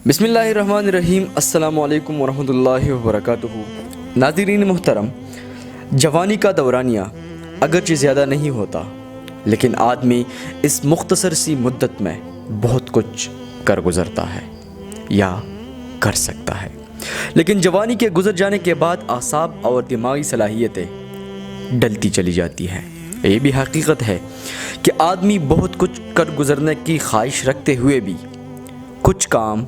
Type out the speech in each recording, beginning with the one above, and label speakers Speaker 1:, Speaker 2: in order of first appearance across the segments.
Speaker 1: بسم اللہ الرحمن الرحیم۔ السلام علیکم ورحمۃ اللہ وبرکاتہ۔ ناظرین محترم، جوانی کا دورانیہ اگرچہ زیادہ نہیں ہوتا، لیکن آدمی اس مختصر سی مدت میں بہت کچھ کر گزرتا ہے یا کر سکتا ہے، لیکن جوانی کے گزر جانے کے بعد اعصاب اور دماغی صلاحیتیں ڈلتی چلی جاتی ہیں۔ یہ بھی حقیقت ہے کہ آدمی بہت کچھ کر گزرنے کی خواہش رکھتے ہوئے بھی کچھ کام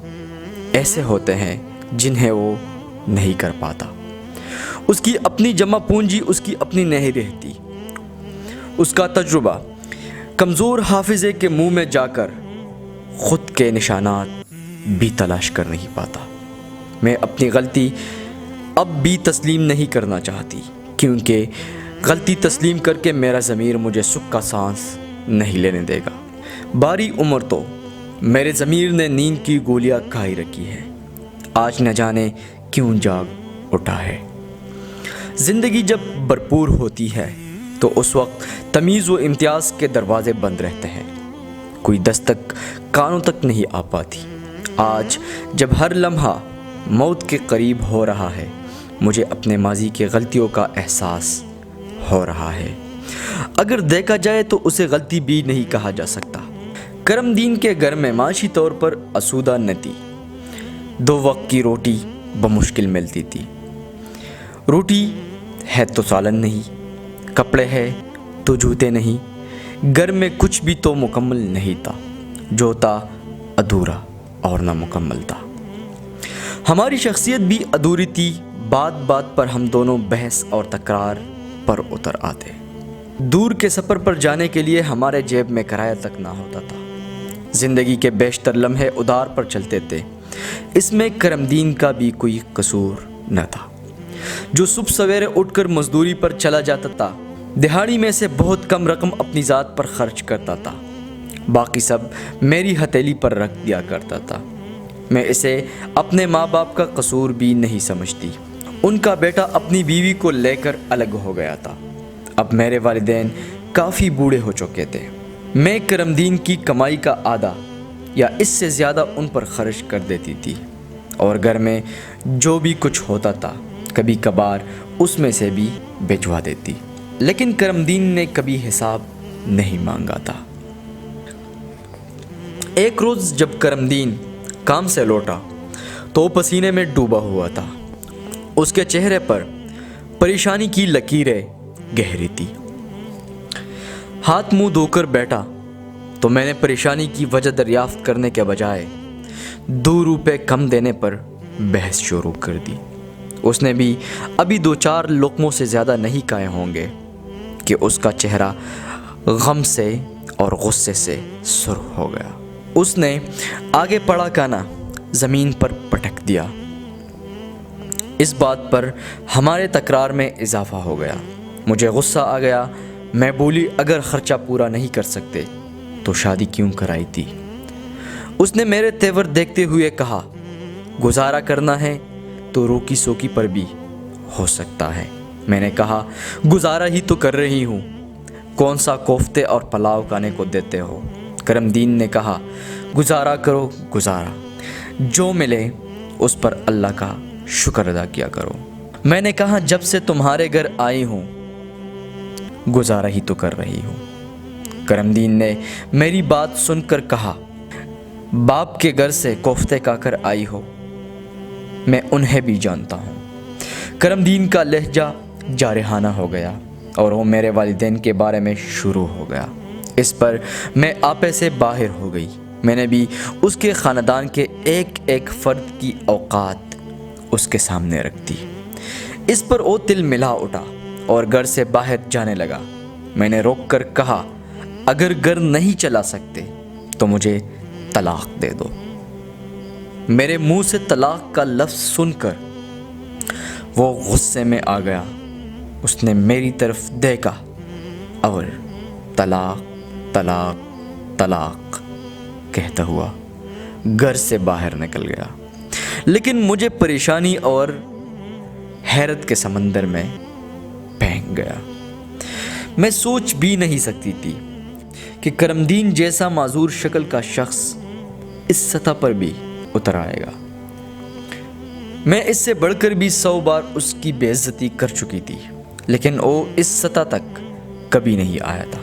Speaker 1: ایسے ہوتے ہیں جنہیں وہ نہیں کر پاتا۔ اس کی اپنی جمع پونجی اس کی اپنی نہیں رہتی، اس کا تجربہ کمزور حافظے کے منہ میں جا کر خود کے نشانات بھی تلاش کر نہیں پاتا۔ میں اپنی غلطی اب بھی تسلیم نہیں کرنا چاہتی، کیونکہ غلطی تسلیم کر کے میرا ضمیر مجھے سکھ کا سانس نہیں لینے دے گا۔ باری عمر تو میرے ضمیر نے نیند کی گولیاں کھائی رکھی ہے، آج نہ جانے کیوں جاگ اٹھا ہے۔ زندگی جب بھرپور ہوتی ہے تو اس وقت تمیز و امتیاز کے دروازے بند رہتے ہیں، کوئی دستک کانوں تک نہیں آ پاتی۔ آج جب ہر لمحہ موت کے قریب ہو رہا ہے، مجھے اپنے ماضی کی غلطیوں کا احساس ہو رہا ہے۔ اگر دیکھا جائے تو اسے غلطی بھی نہیں کہا جا سکتا۔ کرم دین کے گھر میں معاشی طور پر آسودہ نہ تھی، 2 وقت کی روٹی بمشکل ملتی تھی۔ روٹی ہے تو سالن نہیں، کپڑے ہے تو جوتے نہیں، گھر میں کچھ بھی تو مکمل نہیں تھا، جو تھا ادھورا اور نامکمل تھا۔ ہماری شخصیت بھی ادھوری تھی، بات بات پر ہم دونوں بحث اور تکرار پر اتر آتے۔ دور کے سفر پر جانے کے لیے ہمارے جیب میں کرایہ تک نہ ہوتا تھا، زندگی کے بیشتر لمحے ادھار پر چلتے تھے۔ اس میں کرم دین کا بھی کوئی قصور نہ تھا، جو صبح سویرے اٹھ کر مزدوری پر چلا جاتا تھا، دہاڑی میں سے بہت کم رقم اپنی ذات پر خرچ کرتا تھا، باقی سب میری ہتھیلی پر رکھ دیا کرتا تھا۔ میں اسے اپنے ماں باپ کا قصور بھی نہیں سمجھتی، ان کا بیٹا اپنی بیوی کو لے کر الگ ہو گیا تھا۔ اب میرے والدین کافی بوڑھے ہو چکے تھے، میں کرم دین کی کمائی کا آدھا یا اس سے زیادہ ان پر خرچ کر دیتی تھی، اور گھر میں جو بھی کچھ ہوتا تھا کبھی کبھار اس میں سے بھی بھجوا دیتی، لیکن کرم دین نے کبھی حساب نہیں مانگا تھا۔ ایک روز جب کرم دین کام سے لوٹا تو پسینے میں ڈوبا ہوا تھا، اس کے چہرے پر پریشانی کی لکیریں گہری تھی۔ ہاتھ منہ دھو کر بیٹھا تو میں نے پریشانی کی وجہ دریافت کرنے کے بجائے 2 روپے کم دینے پر بحث شروع کر دی۔ اس نے بھی ابھی 2-4 لقموں سے زیادہ نہیں کھائے ہوں گے کہ اس کا چہرہ غم سے اور غصے سے سرخ ہو گیا۔ اس نے آگے پڑا کانا زمین پر پٹک دیا۔ اس بات پر ہمارے تکرار میں اضافہ ہو گیا۔ مجھے غصہ آ گیا، میں بولی اگر خرچہ پورا نہیں کر سکتے تو شادی کیوں کرائی تھی؟ اس نے میرے تیور دیکھتے ہوئے کہا، گزارا کرنا ہے تو روکی سوکی پر بھی ہو سکتا ہے۔ میں نے کہا، گزارا ہی تو کر رہی ہوں، کون سا کوفتے اور پلاؤ کھانے کو دیتے ہو؟ کرم دین نے کہا، گزارا کرو، گزارا جو ملے اس پر اللہ کا شکر ادا کیا کرو۔ میں نے کہا، جب سے تمہارے گھر آئی ہوں گزارا ہی تو کر رہی ہوں۔ کرم دین نے میری بات سن کر کہا، باپ کے گھر سے کوفتے کھا کر آئی ہو، میں انہیں بھی جانتا ہوں۔ کرم دین کا لہجہ جارحانہ ہو گیا اور وہ میرے والدین کے بارے میں شروع ہو گیا۔ اس پر میں آپے سے باہر ہو گئی۔ میں نے بھی اس کے خاندان کے ایک ایک فرد کی اوقات اس کے سامنے رکھ دی۔ اس پر وہ تل ملا اٹھا اور گھر سے باہر جانے لگا۔ میں نے روک کر کہا، اگر گھر نہیں چلا سکتے تو مجھے طلاق دے دو۔ میرے منہ سے طلاق کا لفظ سن کر وہ غصے میں آ گیا۔ اس نے میری طرف دیکھا اور طلاق طلاق طلاق کہتا ہوا گھر سے باہر نکل گیا۔ لیکن مجھے پریشانی اور حیرت کے سمندر میں پھینک گیا۔ میں سوچ بھی نہیں سکتی تھی کہ کرم دین جیسا معذور شکل کا شخص اس سطح پر بھی اتر آئے گا۔ میں اس سے بڑھ کر بھی 100 بار اس کی بے عزتی کر چکی تھی، لیکن وہ اس سطح تک کبھی نہیں آیا تھا،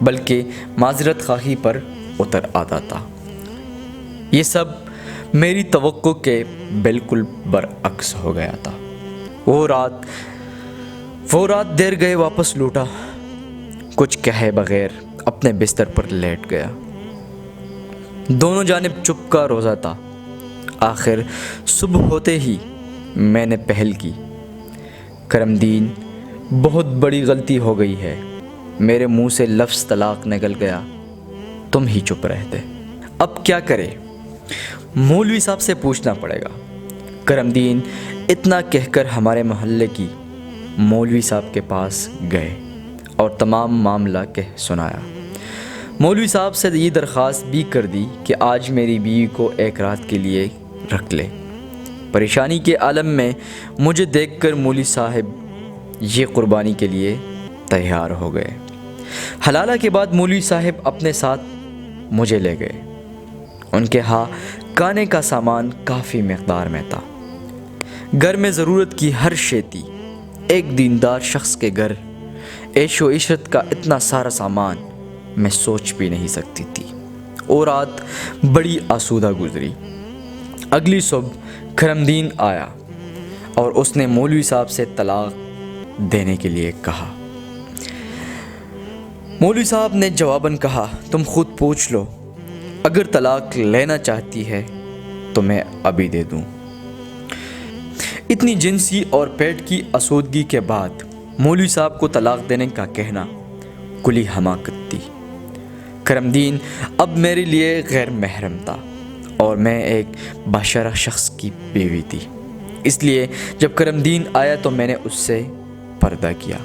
Speaker 1: بلکہ معذرت خواہی پر اتر آتا تھا۔ یہ سب میری توقع کے بالکل برعکس ہو گیا تھا۔ وہ رات دیر گئے واپس لوٹا، کچھ کہے بغیر اپنے بستر پر لیٹ گیا۔ دونوں جانب چپ کا روزہ تھا۔ آخر صبح ہوتے ہی میں نے پہل کی، کرم دین بہت بڑی غلطی ہو گئی ہے۔ میرے منہ سے لفظ طلاق نکل گیا، تم ہی چپ رہتے۔ اب کیا کرے؟ مولوی صاحب سے پوچھنا پڑے گا۔ کرم دین اتنا کہہ کر ہمارے محلے کی مولوی صاحب کے پاس گئے اور تمام معاملہ کہہ سنایا۔ مولوی صاحب سے یہ درخواست بھی کر دی کہ آج میری بیوی کو ایک رات کے لیے رکھ لے۔ پریشانی کے عالم میں مجھے دیکھ کر مولوی صاحب یہ قربانی کے لیے تیار ہو گئے۔ حلالہ کے بعد مولوی صاحب اپنے ساتھ مجھے لے گئے۔ ان کے ہاں کھانے کا سامان کافی مقدار میں تھا۔ گھر میں ضرورت کی ہر شے تھی۔ ایک دیندار شخص کے گھر عیش و عشرت کا اتنا سارا سامان میں سوچ بھی نہیں سکتی تھی۔ اور رات بڑی آسودہ گزری۔ اگلی صبح کرم دین آیا اور اس نے مولوی صاحب سے طلاق دینے کے لیے کہا۔ مولوی صاحب نے جواباً کہا، تم خود پوچھ لو، اگر طلاق لینا چاہتی ہے تو میں ابھی دے دوں۔ اتنی جنسی اور پیٹ کی آسودگی کے بعد مولوی صاحب کو طلاق دینے کا کہنا کلی حماقت تھی۔ کرم دین اب میرے لیے غیر محرم تھا اور میں ایک باشرہ شخص کی بیوی تھی، اس لیے جب کرم دین آیا تو میں نے اس سے پردہ کیا۔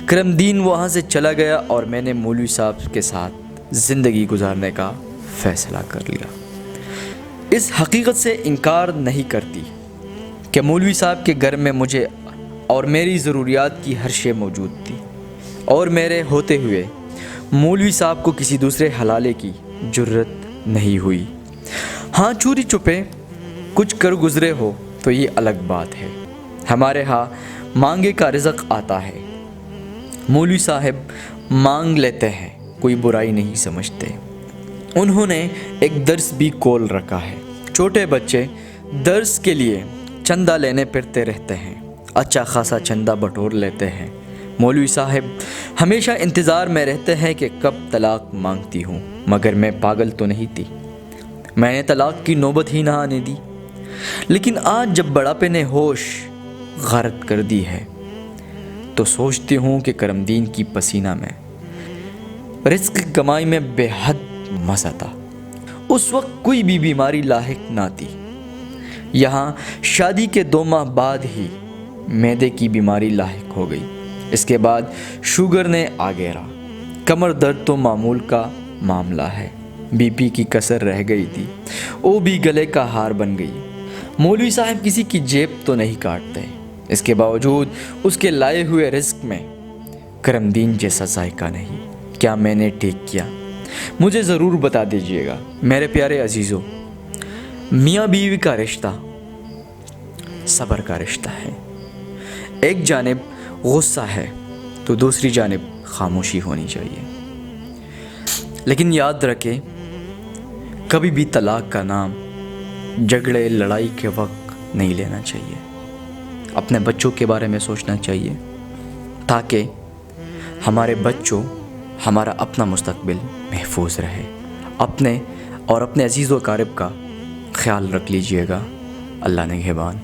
Speaker 1: کرم دین وہاں سے چلا گیا اور میں نے مولوی صاحب کے ساتھ زندگی گزارنے کا فیصلہ کر لیا۔ اس حقیقت سے انکار نہیں کرتی کہ مولوی صاحب کے گھر میں مجھے اور میری ضروریات کی ہر شے موجود تھی، اور میرے ہوتے ہوئے مولوی صاحب کو کسی دوسرے حلالے کی جرت نہیں ہوئی۔ ہاں چوری چھپے کچھ کر گزرے ہو تو یہ الگ بات ہے۔ ہمارے ہاں مانگے کا رزق آتا ہے، مولوی صاحب مانگ لیتے ہیں، کوئی برائی نہیں سمجھتے۔ انہوں نے ایک درس بھی کھول رکھا ہے۔ چھوٹے بچے درس کے لیے چندہ لینے پھرتے رہتے ہیں، اچھا خاصا چندہ بٹور لیتے ہیں۔ مولوی صاحب ہمیشہ انتظار میں رہتے ہیں کہ کب طلاق مانگتی ہوں، مگر میں پاگل تو نہیں تھی، میں نے طلاق کی نوبت ہی نہ آنے دی۔ لیکن آج جب بڑھاپے نے ہوش غارت کر دی ہے تو سوچتی ہوں کہ کرم دین کی پسینہ میں رزق کمائی میں بے حد مزہ تھا۔ اس وقت کوئی بھی بیماری لاحق نہ تھی۔ یہاں شادی کے 2 ماہ بعد ہی معدے کی بیماری لاحق ہو گئی، اس کے بعد شوگر نے آ گھیرا۔ کمر درد تو معمول کا معاملہ ہے، بی پی کی کسر رہ گئی تھی، وہ بھی گلے کا ہار بن گئی۔ مولوی صاحب کسی کی جیب تو نہیں کاٹتے، اس کے باوجود اس کے لائے ہوئے رزق میں کرم دین جیسا ذائقہ نہیں۔ کیا میں نے ٹھیک کیا؟ مجھے ضرور بتا دیجیے گا۔ میرے پیارے عزیزوں، میاں بیوی کا رشتہ صبر کا رشتہ ہے۔ ایک جانب غصہ ہے تو دوسری جانب خاموشی ہونی چاہیے۔ لیکن یاد رکھیں، کبھی بھی طلاق کا نام جھگڑے لڑائی کے وقت نہیں لینا چاہیے۔ اپنے بچوں کے بارے میں سوچنا چاہیے تاکہ ہمارے بچوں، ہمارا اپنا مستقبل محفوظ رہے۔ اپنے اور اپنے عزیز و اقارب کا خیال رکھ لیجئے گا۔ اللہ نگہبان۔